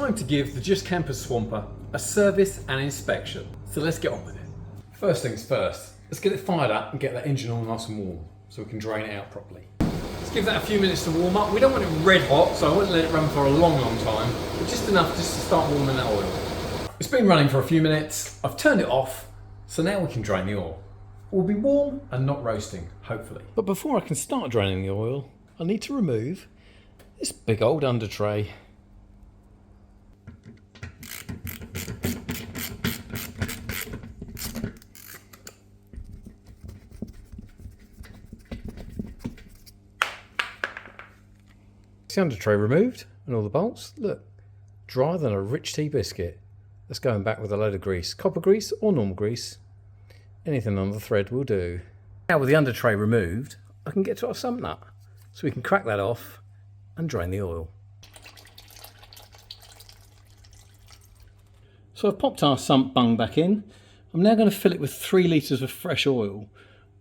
time to give the Just Kampers swamper a service and inspection. So let's get on with it. First things first, let's get it fired up and get that engine all nice and warm so we can drain it out properly. Let's give that a few minutes to warm up. We don't want it red hot, so I wouldn't let it run for a long time, but just enough just to start warming that oil. It's been running for a few minutes. I've turned it off, so now we can drain the oil. It will be warm and not roasting, hopefully. But before I can start draining the oil, I need to remove this big old under tray. The under tray removed and all the bolts, look, drier than a rich tea biscuit. That's going back with a load of grease, copper grease or normal grease. Anything on the thread will do. Now with the under tray removed, I can get to our sump nut, so we can crack that off and drain the oil. So I've popped our sump bung back in. I'm now going to fill it with 3 litres of fresh oil,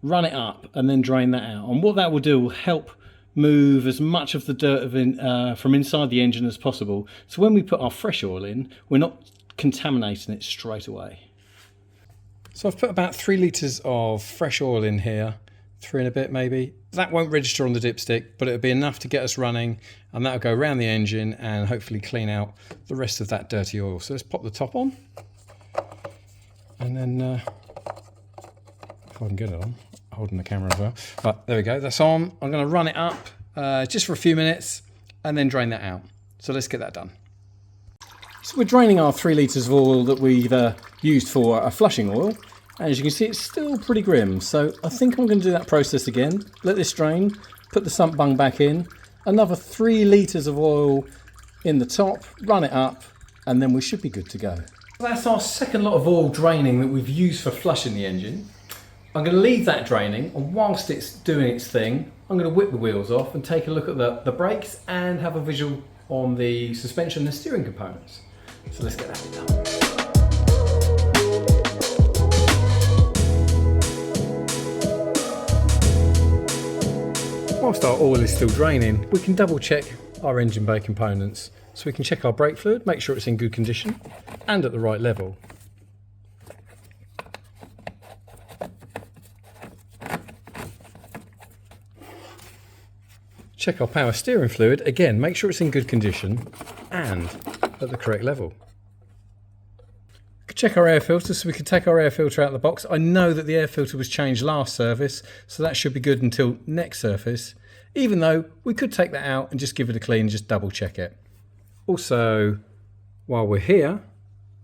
run it up and then drain that out. And what that will do will help move as much of the dirt from inside the engine as possible. So when we put our fresh oil in, we're not contaminating it straight away. So I've put about 3 litres of fresh oil in here, 3 and a bit maybe. That won't register on the dipstick, but it'll be enough to get us running, and that'll go around the engine and hopefully clean out the rest of that dirty oil. So let's pop the top on, and then if I can get it on, holding the camera as well. Right, there we go, that's on. I'm going to run it up just for a few minutes and then drain that out. So let's get that done. So we're draining our 3 litres of oil that we've used for a flushing oil. And as you can see, it's still pretty grim. So I think I'm going to do that process again. Let this drain, put the sump bung back in, another 3 litres of oil in the top, run it up, and then we should be good to go. That's our second lot of oil draining that we've used for flushing the engine. I'm going to leave that draining, and whilst it's doing its thing, I'm going to whip the wheels off and take a look at the brakes and have a visual on the suspension and steering components. So let's get that done. Whilst our oil is still draining, we can double check our engine bay components. So we can check our brake fluid, make sure it's in good condition and at the right level. Check our power steering fluid, again make sure it's in good condition and at the correct level. Check our air filter, so we can take our air filter out of the box. I know that the air filter was changed last service, so that should be good until next service, even though we could take that out and just give it a clean and just double check it. Also, while we're here,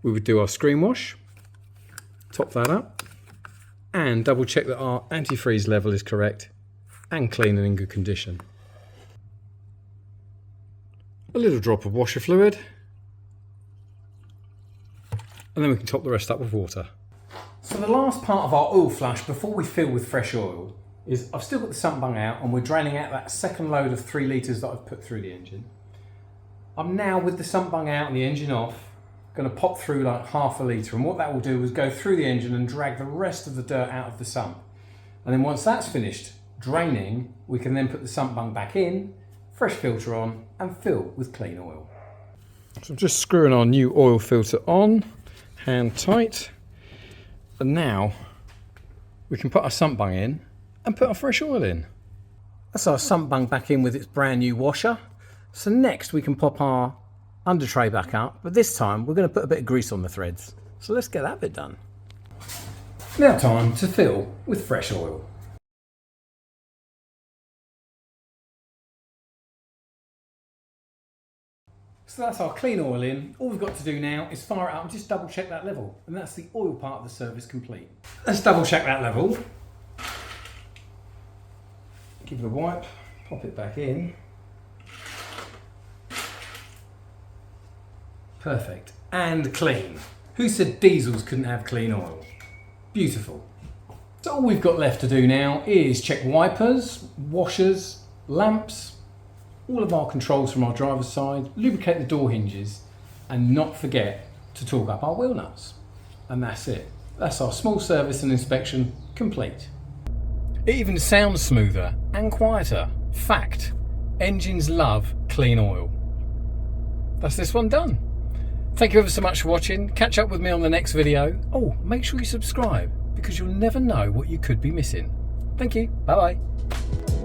we would do our screen wash, top that up, and double check that our antifreeze level is correct and clean and in good condition. A little drop of washer fluid, and then we can top the rest up with water. So the last part of our oil flush before we fill with fresh oil is I've still got the sump bung out and we're draining out that second load of 3 litres that I've put through the engine. I'm now, with the sump bung out and the engine off, going to pop through like half a litre, and what that will do is go through the engine and drag the rest of the dirt out of the sump. And then once that's finished draining, we can then put the sump bung back in, fresh filter on and fill with clean oil. So I'm just screwing our new oil filter on, hand tight, and now we can put our sump bung in and put our fresh oil in. That's our sump bung back in with its brand new washer. So next we can pop our under tray back up, but this time we're going to put a bit of grease on the threads. So let's get that bit done. Now time to fill with fresh oil. So that's our clean oil in. All we've got to do now is fire it up and just double check that level. And that's the oil part of the service complete. Let's double check that level. Give it a wipe, pop it back in. Perfect. And clean. Who said diesels couldn't have clean oil? Beautiful. So all we've got left to do now is check wipers, washers, lamps, all of our controls from our driver's side, lubricate the door hinges, and not forget to torque up our wheel nuts. And that's it. That's our small service and inspection complete. It even sounds smoother and quieter. Fact, engines love clean oil. That's this one done. Thank you ever so much for watching. Catch up with me on the next video. Oh, make sure you subscribe because you'll never know what you could be missing. Thank you. Bye bye.